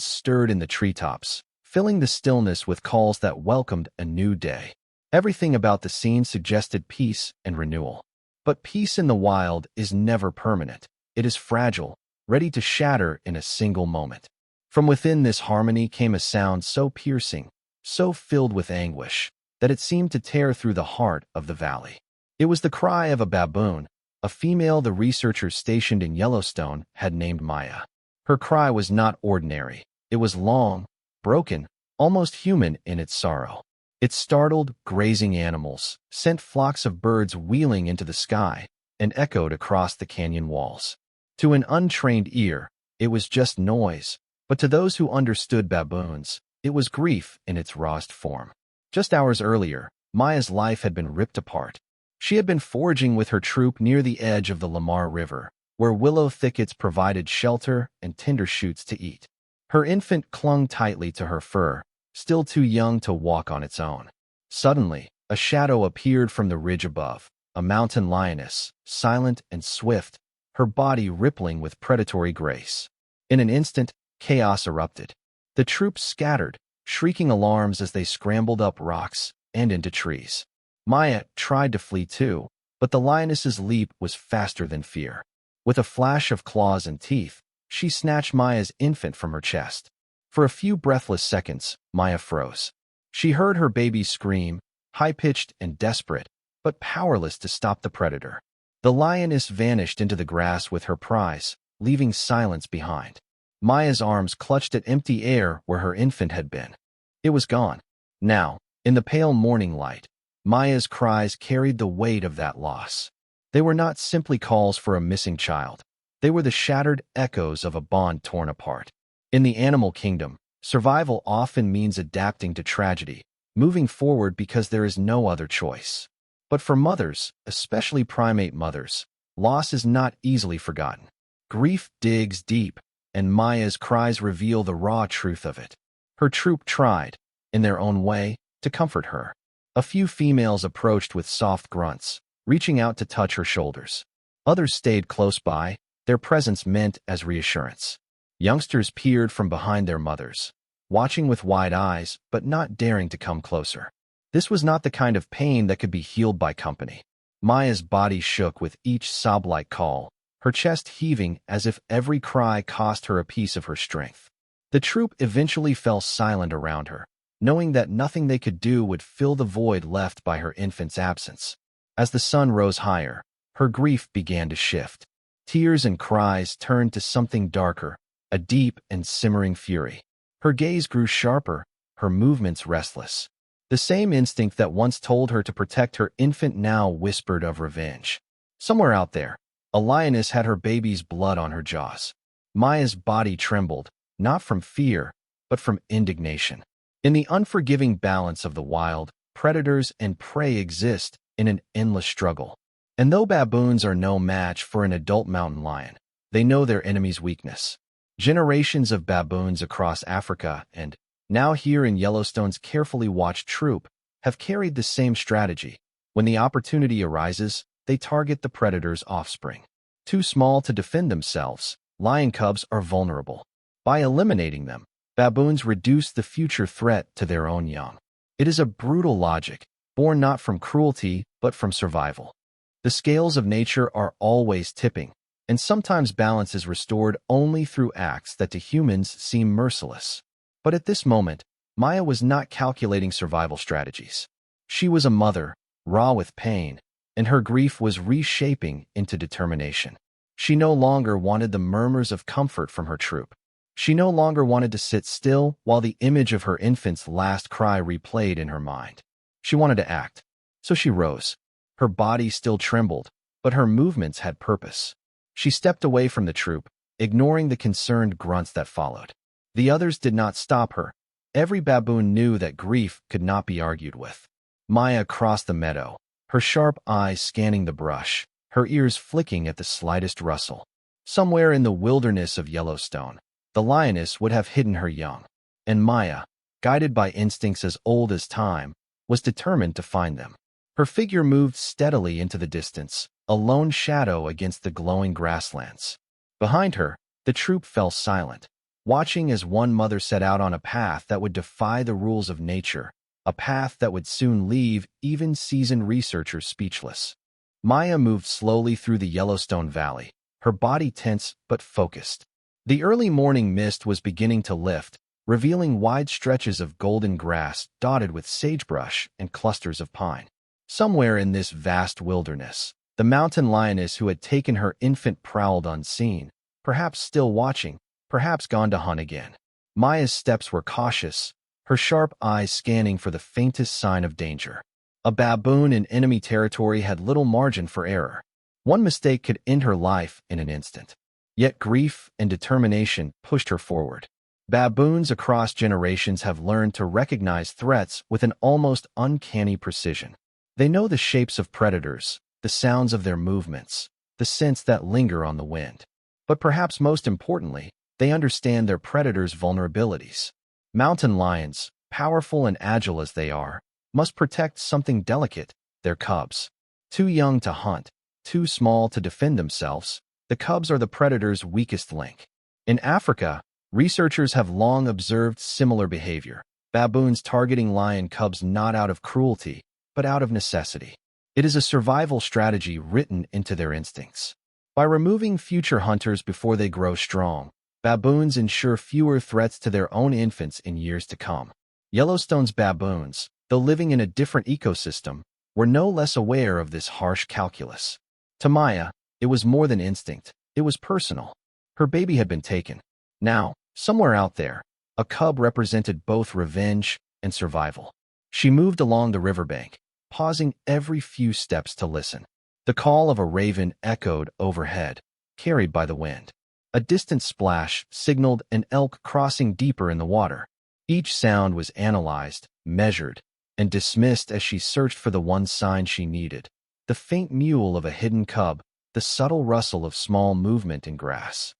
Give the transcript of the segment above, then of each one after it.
stirred in the treetops, filling the stillness with calls that welcomed a new day. Everything about the scene suggested peace and renewal. But peace in the wild is never permanent. It is fragile, ready to shatter in a single moment. From within this harmony came a sound so piercing, so filled with anguish, that it seemed to tear through the heart of the valley. It was the cry of a baboon, a female the researchers stationed in Yellowstone had named Maya. Her cry was not ordinary. It was long, broken, almost human in its sorrow. It startled grazing animals, sent flocks of birds wheeling into the sky, and echoed across the canyon walls. To an untrained ear, it was just noise, but to those who understood baboons, it was grief in its rawest form. Just hours earlier, Maya's life had been ripped apart. She had been foraging with her troop near the edge of the Lamar River, where willow thickets provided shelter and tinder shoots to eat. Her infant clung tightly to her fur, still too young to walk on its own. Suddenly, a shadow appeared from the ridge above, a mountain lioness, silent and swift, her body rippling with predatory grace. In an instant, chaos erupted. The troops scattered, shrieking alarms as they scrambled up rocks and into trees. Maya tried to flee too, but the lioness's leap was faster than fear. With a flash of claws and teeth, she snatched Maya's infant from her chest. For a few breathless seconds, Maya froze. She heard her baby scream, high-pitched and desperate, but powerless to stop the predator. The lioness vanished into the grass with her prize, leaving silence behind. Maya's arms clutched at empty air where her infant had been. It was gone. Now, in the pale morning light, Maya's cries carried the weight of that loss. They were not simply calls for a missing child. They were the shattered echoes of a bond torn apart. In the animal kingdom, survival often means adapting to tragedy, moving forward because there is no other choice. But for mothers, especially primate mothers, loss is not easily forgotten. Grief digs deep, and Maya's cries reveal the raw truth of it. Her troop tried, in their own way, to comfort her. A few females approached with soft grunts, reaching out to touch her shoulders. Others stayed close by, their presence meant as reassurance. Youngsters peered from behind their mothers, watching with wide eyes but not daring to come closer. This was not the kind of pain that could be healed by company. Maya's body shook with each sob-like call, her chest heaving as if every cry cost her a piece of her strength. The troop eventually fell silent around her, knowing that nothing they could do would fill the void left by her infant's absence. As the sun rose higher, her grief began to shift. Tears and cries turned to something darker, a deep and simmering fury. Her gaze grew sharper, her movements restless. The same instinct that once told her to protect her infant now whispered of revenge. Somewhere out there, a lioness had her baby's blood on her jaws. Maya's body trembled, not from fear, but from indignation. In the unforgiving balance of the wild, predators and prey exist in an endless struggle. And though baboons are no match for an adult mountain lion, they know their enemy's weakness. Generations of baboons across Africa and, now here in Yellowstone's carefully watched troop, have carried the same strategy. When the opportunity arises, they target the predator's offspring. Too small to defend themselves, lion cubs are vulnerable. By eliminating them, baboons reduce the future threat to their own young. It is a brutal logic, born not from cruelty but from survival. The scales of nature are always tipping, and sometimes balance is restored only through acts that to humans seem merciless. But at this moment, Maya was not calculating survival strategies. She was a mother, raw with pain, and her grief was reshaping into determination. She no longer wanted the murmurs of comfort from her troop. She no longer wanted to sit still while the image of her infant's last cry replayed in her mind. She wanted to act. So she rose. Her body still trembled, but her movements had purpose. She stepped away from the troop, ignoring the concerned grunts that followed. The others did not stop her. Every baboon knew that grief could not be argued with. Maya crossed the meadow, her sharp eyes scanning the brush, her ears flicking at the slightest rustle. Somewhere in the wilderness of Yellowstone, the lioness would have hidden her young, and Maya, guided by instincts as old as time, was determined to find them. Her figure moved steadily into the distance, a lone shadow against the glowing grasslands. Behind her, the troop fell silent, watching as one mother set out on a path that would defy the rules of nature, a path that would soon leave even seasoned researchers speechless. Maya moved slowly through the Yellowstone Valley, her body tense but focused. The early morning mist was beginning to lift, revealing wide stretches of golden grass dotted with sagebrush and clusters of pine. Somewhere in this vast wilderness, the mountain lioness who had taken her infant prowled unseen, perhaps still watching, perhaps gone to hunt again. Maya's steps were cautious, her sharp eyes scanning for the faintest sign of danger. A baboon in enemy territory had little margin for error. One mistake could end her life in an instant. Yet grief and determination pushed her forward. Baboons across generations have learned to recognize threats with an almost uncanny precision. They know the shapes of predators, the sounds of their movements, the scents that linger on the wind. But perhaps most importantly, they understand their predators' vulnerabilities. Mountain lions, powerful and agile as they are, must protect something delicate, their cubs. Too young to hunt, too small to defend themselves, the cubs are the predator's weakest link. In Africa, researchers have long observed similar behavior, baboons targeting lion cubs not out of cruelty, but out of necessity. It is a survival strategy written into their instincts. By removing future hunters before they grow strong, baboons ensure fewer threats to their own infants in years to come. Yellowstone's baboons, though living in a different ecosystem, were no less aware of this harsh calculus. To Maya, it was more than instinct, it was personal. Her baby had been taken. Now, somewhere out there, a cub represented both revenge and survival. She moved along the riverbank, pausing every few steps to listen. The call of a raven echoed overhead, carried by the wind. A distant splash signaled an elk crossing deeper in the water. Each sound was analyzed, measured, and dismissed as she searched for the one sign she needed: the faint mewl of a hidden cub, the subtle rustle of small movement in grass.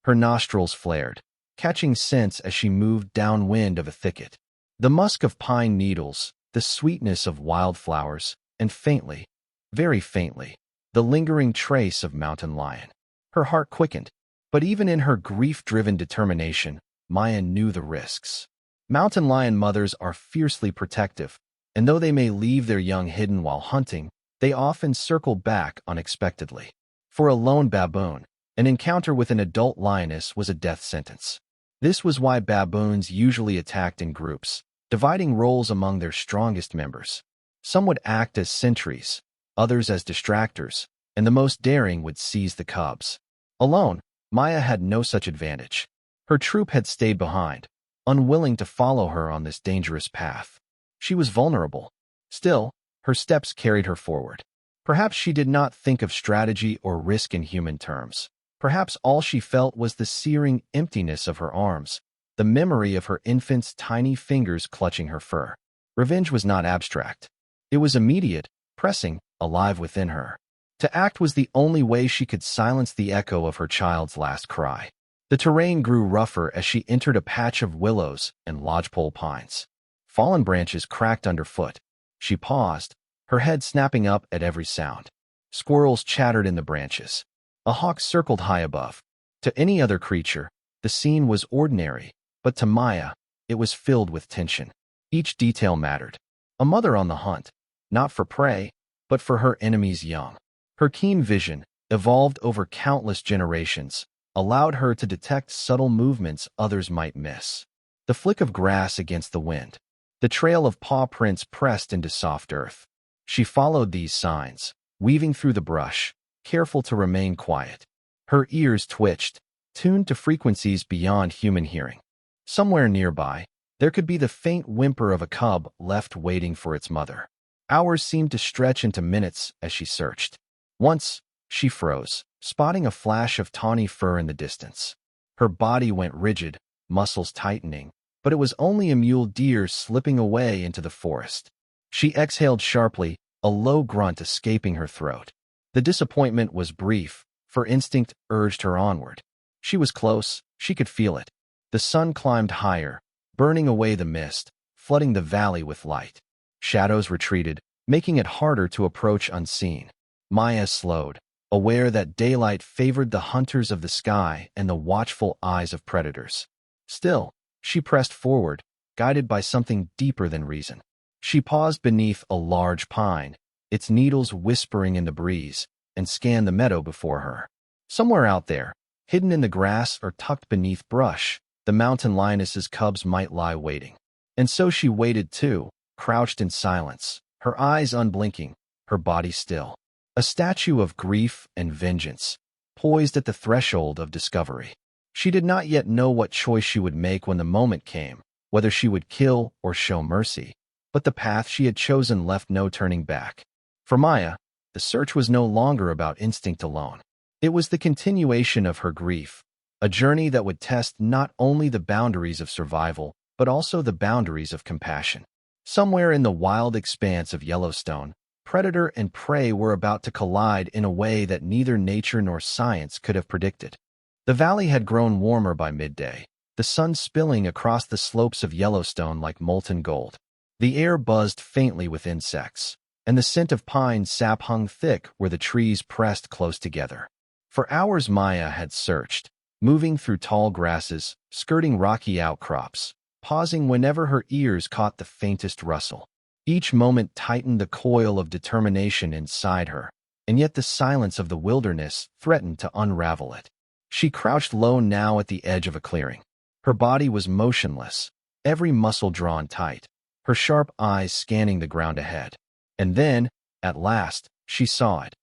Her nostrils flared, catching scents as she moved downwind of a thicket. The musk of pine needles, the sweetness of wildflowers, and faintly, very faintly, the lingering trace of mountain lion. Her heart quickened, but even in her grief-driven determination, Maya knew the risks. Mountain lion mothers are fiercely protective, and though they may leave their young hidden while hunting, they often circle back unexpectedly. For a lone baboon, an encounter with an adult lioness was a death sentence. This was why baboons usually attacked in groups, dividing roles among their strongest members. Some would act as sentries, others as distractors, and the most daring would seize the cubs. Alone, Maya had no such advantage. Her troop had stayed behind, unwilling to follow her on this dangerous path. She was vulnerable. Still, her steps carried her forward. Perhaps she did not think of strategy or risk in human terms. Perhaps all she felt was the searing emptiness of her arms, the memory of her infant's tiny fingers clutching her fur. Revenge was not abstract. It was immediate, pressing, alive within her. To act was the only way she could silence the echo of her child's last cry. The terrain grew rougher as she entered a patch of willows and lodgepole pines. Fallen branches cracked underfoot. She paused, her head snapping up at every sound. Squirrels chattered in the branches. A hawk circled high above. To any other creature, the scene was ordinary, but to Maya, it was filled with tension. Each detail mattered. A mother on the hunt, not for prey, but for her enemy's young. Her keen vision, evolved over countless generations, allowed her to detect subtle movements others might miss. The flick of grass against the wind, the trail of paw prints pressed into soft earth. She followed these signs, weaving through the brush, careful to remain quiet. Her ears twitched, tuned to frequencies beyond human hearing. Somewhere nearby, there could be the faint whimper of a cub left waiting for its mother. Hours seemed to stretch into minutes as she searched. Once, she froze, spotting a flash of tawny fur in the distance. Her body went rigid, muscles tightening, but it was only a mule deer slipping away into the forest. She exhaled sharply, a low grunt escaping her throat. The disappointment was brief, for instinct urged her onward. She was close, she could feel it. The sun climbed higher, burning away the mist, flooding the valley with light. Shadows retreated, making it harder to approach unseen. Maya slowed, aware that daylight favored the hunters of the sky and the watchful eyes of predators. Still, she pressed forward, guided by something deeper than reason. She paused beneath a large pine, its needles whispering in the breeze, and scanned the meadow before her. Somewhere out there, hidden in the grass or tucked beneath brush, the mountain lioness's cubs might lie waiting. And so she waited too, crouched in silence, her eyes unblinking, her body still. A statue of grief and vengeance, poised at the threshold of discovery. She did not yet know what choice she would make when the moment came, whether she would kill or show mercy. But the path she had chosen left no turning back. For Maya, the search was no longer about instinct alone. It was the continuation of her grief, a journey that would test not only the boundaries of survival, but also the boundaries of compassion. Somewhere in the wild expanse of Yellowstone, predator and prey were about to collide in a way that neither nature nor science could have predicted. The valley had grown warmer by midday, the sun spilling across the slopes of Yellowstone like molten gold. The air buzzed faintly with insects, and the scent of pine sap hung thick where the trees pressed close together. For hours Maya had searched, moving through tall grasses, skirting rocky outcrops, pausing whenever her ears caught the faintest rustle. Each moment tightened the coil of determination inside her, and yet the silence of the wilderness threatened to unravel it. She crouched low now at the edge of a clearing. Her body was motionless, every muscle drawn tight, her sharp eyes scanning the ground ahead. And then, at last, she saw it.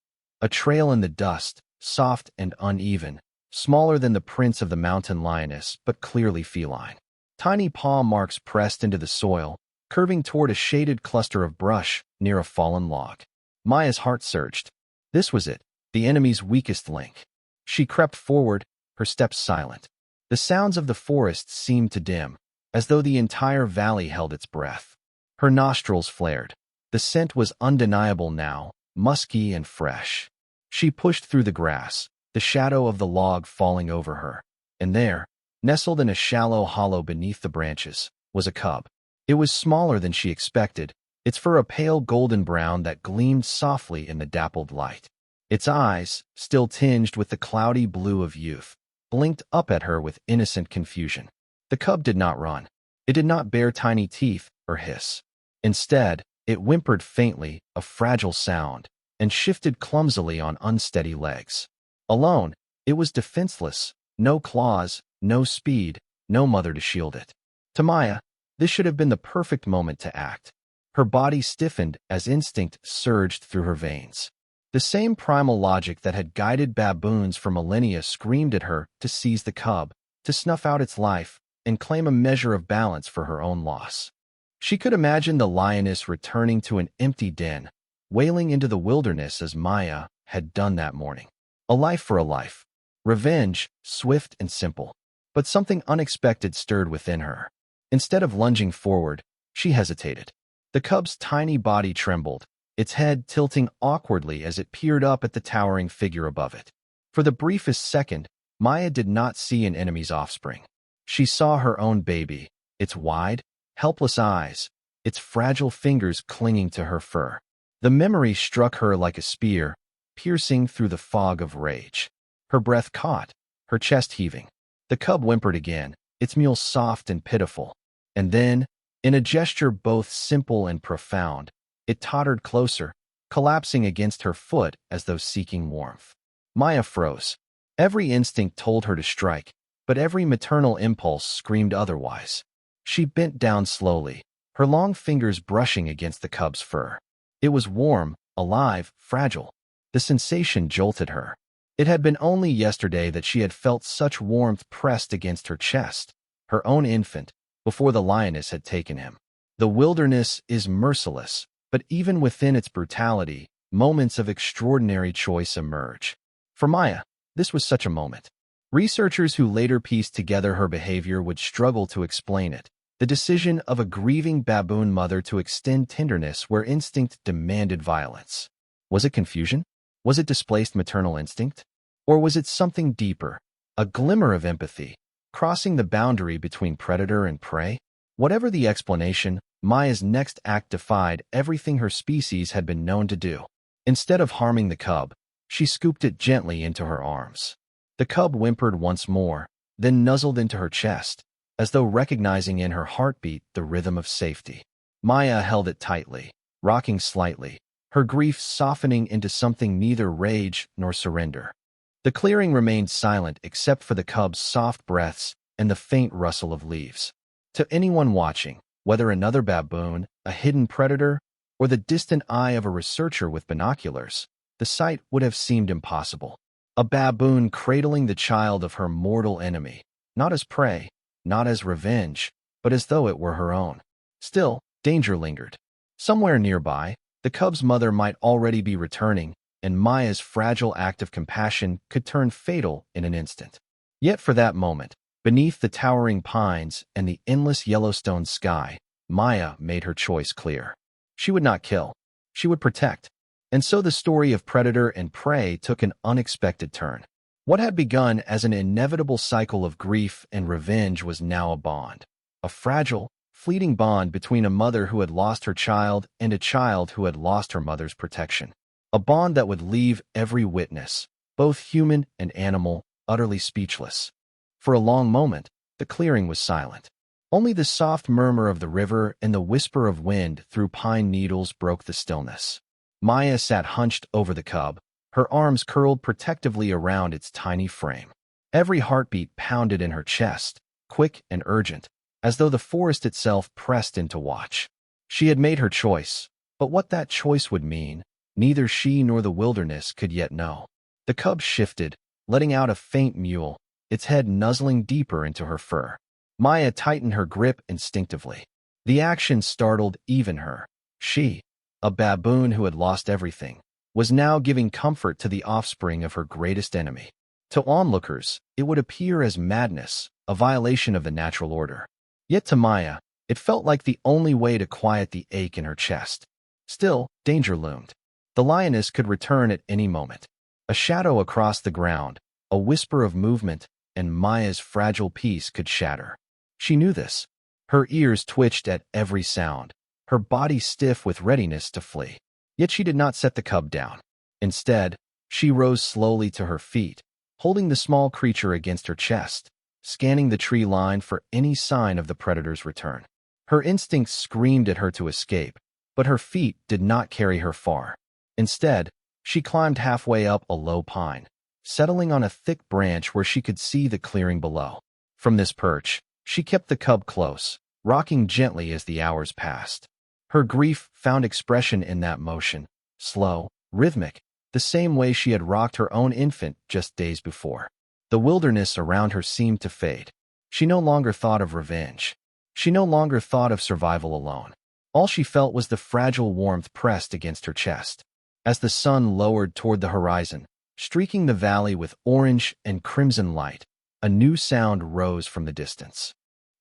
A trail in the dust, soft and uneven, smaller than the prints of the mountain lioness, but clearly feline. Tiny paw marks pressed into the soil, curving toward a shaded cluster of brush near a fallen log. Maya's heart surged. This was it, the enemy's weakest link. She crept forward, her steps silent. The sounds of the forest seemed to dim, as though the entire valley held its breath. Her nostrils flared. The scent was undeniable now, musky and fresh. She pushed through the grass, the shadow of the log falling over her. And there, nestled in a shallow hollow beneath the branches, was a cub. It was smaller than she expected, its fur a pale golden brown that gleamed softly in the dappled light. Its eyes, still tinged with the cloudy blue of youth, blinked up at her with innocent confusion. The cub did not run. It did not bare tiny teeth or hiss. Instead, it whimpered faintly, a fragile sound, and shifted clumsily on unsteady legs. Alone, it was defenseless, no claws, no speed, no mother to shield it. To Maya, this should have been the perfect moment to act. Her body stiffened as instinct surged through her veins. The same primal logic that had guided baboons for millennia screamed at her to seize the cub, to snuff out its life, and claim a measure of balance for her own loss. She could imagine the lioness returning to an empty den, wailing into the wilderness as Maya had done that morning. A life for a life. Revenge, swift and simple. But something unexpected stirred within her. Instead of lunging forward, she hesitated. The cub's tiny body trembled, its head tilting awkwardly as it peered up at the towering figure above it. For the briefest second, Maya did not see an enemy's offspring. She saw her own baby, its wide, helpless eyes, its fragile fingers clinging to her fur. The memory struck her like a spear, piercing through the fog of rage. Her breath caught, her chest heaving. The cub whimpered again, its mewl soft and pitiful. And then, in a gesture both simple and profound, it tottered closer, collapsing against her foot as though seeking warmth. Maya froze. Every instinct told her to strike, but every maternal impulse screamed otherwise. She bent down slowly, her long fingers brushing against the cub's fur. It was warm, alive, fragile. The sensation jolted her. It had been only yesterday that she had felt such warmth pressed against her chest, her own infant, before the lioness had taken him. The wilderness is merciless, but even within its brutality, moments of extraordinary choice emerge. For Maya, this was such a moment. Researchers who later pieced together her behavior would struggle to explain it. The decision of a grieving baboon mother to extend tenderness where instinct demanded violence. Was it confusion? Was it displaced maternal instinct? Or was it something deeper, a glimmer of empathy, crossing the boundary between predator and prey? Whatever the explanation, Maya's next act defied everything her species had been known to do. Instead of harming the cub, she scooped it gently into her arms. The cub whimpered once more, then nuzzled into her chest, as though recognizing in her heartbeat the rhythm of safety. Maya held it tightly, rocking slightly, her grief softening into something neither rage nor surrender. The clearing remained silent except for the cub's soft breaths and the faint rustle of leaves. To anyone watching, whether another baboon, a hidden predator, or the distant eye of a researcher with binoculars, the sight would have seemed impossible. A baboon cradling the child of her mortal enemy, not as prey, not as revenge, but as though it were her own. Still, danger lingered. Somewhere nearby, the cub's mother might already be returning, and Maya's fragile act of compassion could turn fatal in an instant. Yet for that moment, beneath the towering pines and the endless Yellowstone sky, Maya made her choice clear. She would not kill. She would protect. And so the story of predator and prey took an unexpected turn. What had begun as an inevitable cycle of grief and revenge was now a bond. A fragile, fleeting bond between a mother who had lost her child and a child who had lost her mother's protection. A bond that would leave every witness, both human and animal, utterly speechless. For a long moment, the clearing was silent. Only the soft murmur of the river and the whisper of wind through pine needles broke the stillness. Maya sat hunched over the cub, her arms curled protectively around its tiny frame. Every heartbeat pounded in her chest, quick and urgent, as though the forest itself pressed in to watch. She had made her choice, but what that choice would mean, neither she nor the wilderness could yet know. The cub shifted, letting out a faint mewl, its head nuzzling deeper into her fur. Maya tightened her grip instinctively. The action startled even her. She, a baboon who had lost everything, was now giving comfort to the offspring of her greatest enemy. To onlookers, it would appear as madness, a violation of the natural order. Yet to Maya, it felt like the only way to quiet the ache in her chest. Still, danger loomed. The lioness could return at any moment. A shadow across the ground, a whisper of movement, and Maya's fragile peace could shatter. She knew this. Her ears twitched at every sound, her body stiff with readiness to flee. Yet she did not set the cub down. Instead, she rose slowly to her feet, holding the small creature against her chest, scanning the tree line for any sign of the predator's return. Her instincts screamed at her to escape, but her feet did not carry her far. Instead, she climbed halfway up a low pine, settling on a thick branch where she could see the clearing below. From this perch, she kept the cub close, rocking gently as the hours passed. Her grief found expression in that motion, slow, rhythmic, the same way she had rocked her own infant just days before. The wilderness around her seemed to fade. She no longer thought of revenge. She no longer thought of survival alone. All she felt was the fragile warmth pressed against her chest. As the sun lowered toward the horizon, streaking the valley with orange and crimson light, a new sound rose from the distance.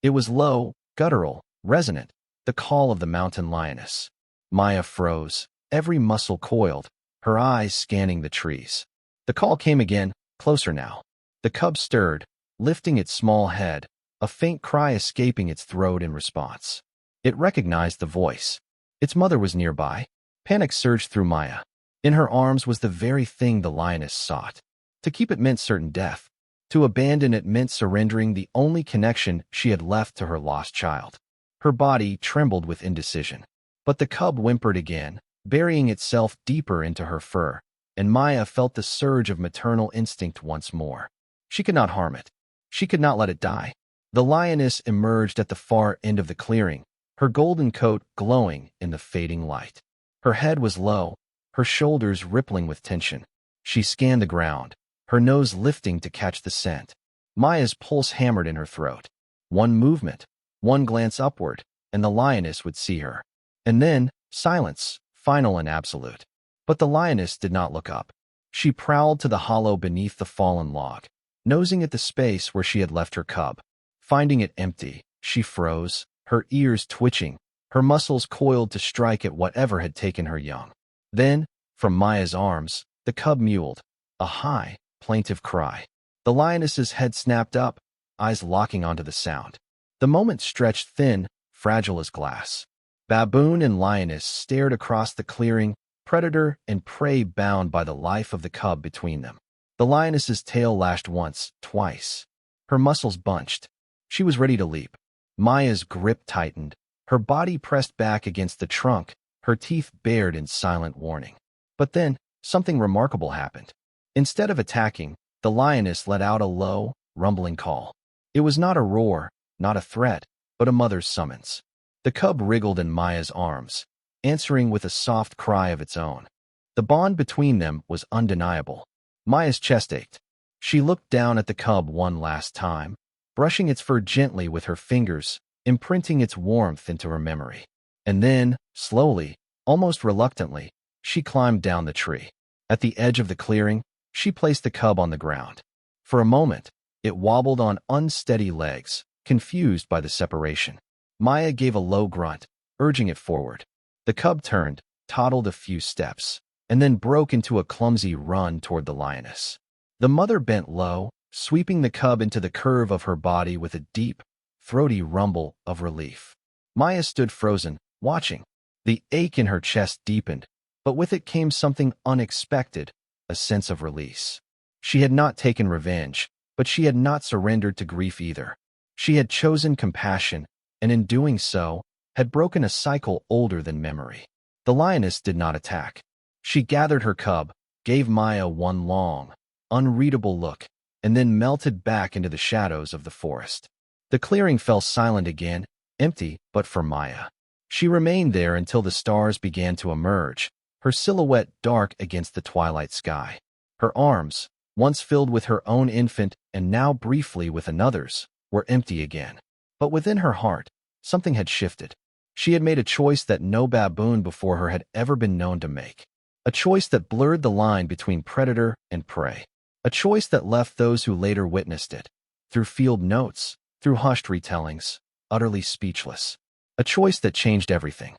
It was low, guttural, resonant, the call of the mountain lioness. Maya froze, every muscle coiled, her eyes scanning the trees. The call came again, closer now. The cub stirred, lifting its small head, a faint cry escaping its throat in response. It recognized the voice. Its mother was nearby. Panic surged through Maya. In her arms was the very thing the lioness sought. To keep it meant certain death. To abandon it meant surrendering the only connection she had left to her lost child. Her body trembled with indecision. But the cub whimpered again, burying itself deeper into her fur, and Maya felt the surge of maternal instinct once more. She could not harm it. She could not let it die. The lioness emerged at the far end of the clearing, her golden coat glowing in the fading light. Her head was low, her shoulders rippling with tension. She scanned the ground, her nose lifting to catch the scent. Maya's pulse hammered in her throat. One movement, one glance upward, and the lioness would see her. And then, silence, final and absolute. But the lioness did not look up. She prowled to the hollow beneath the fallen log, nosing at the space where she had left her cub. Finding it empty, she froze, her ears twitching, her muscles coiled to strike at whatever had taken her young. Then, from Maya's arms, the cub mewled, a high, plaintive cry. The lioness's head snapped up, eyes locking onto the sound. The moment stretched thin, fragile as glass. Baboon and lioness stared across the clearing, predator and prey bound by the life of the cub between them. The lioness's tail lashed once, twice. Her muscles bunched. She was ready to leap. Maya's grip tightened, her body pressed back against the trunk, her teeth bared in silent warning. But then, something remarkable happened. Instead of attacking, the lioness let out a low, rumbling call. It was not a roar, not a threat, but a mother's summons. The cub wriggled in Maya's arms, answering with a soft cry of its own. The bond between them was undeniable. Maya's chest ached. She looked down at the cub one last time, brushing its fur gently with her fingers, imprinting its warmth into her memory. And then, slowly, almost reluctantly, she climbed down the tree. At the edge of the clearing, she placed the cub on the ground. For a moment, it wobbled on unsteady legs, confused by the separation. Maya gave a low grunt, urging it forward. The cub turned, toddled a few steps, and then broke into a clumsy run toward the lioness. The mother bent low, sweeping the cub into the curve of her body with a deep, throaty rumble of relief. Maya stood frozen, watching. The ache in her chest deepened, but with it came something unexpected, a sense of release. She had not taken revenge, but she had not surrendered to grief either. She had chosen compassion, and in doing so, had broken a cycle older than memory. The lioness did not attack. She gathered her cub, gave Maya one long, unreadable look, and then melted back into the shadows of the forest. The clearing fell silent again, empty but for Maya. She remained there until the stars began to emerge, her silhouette dark against the twilight sky. Her arms, once filled with her own infant and now briefly with another's, were empty again. But within her heart, something had shifted. She had made a choice that no baboon before her had ever been known to make. A choice that blurred the line between predator and prey. A choice that left those who later witnessed it, through field notes, through hushed retellings, utterly speechless. A choice that changed everything.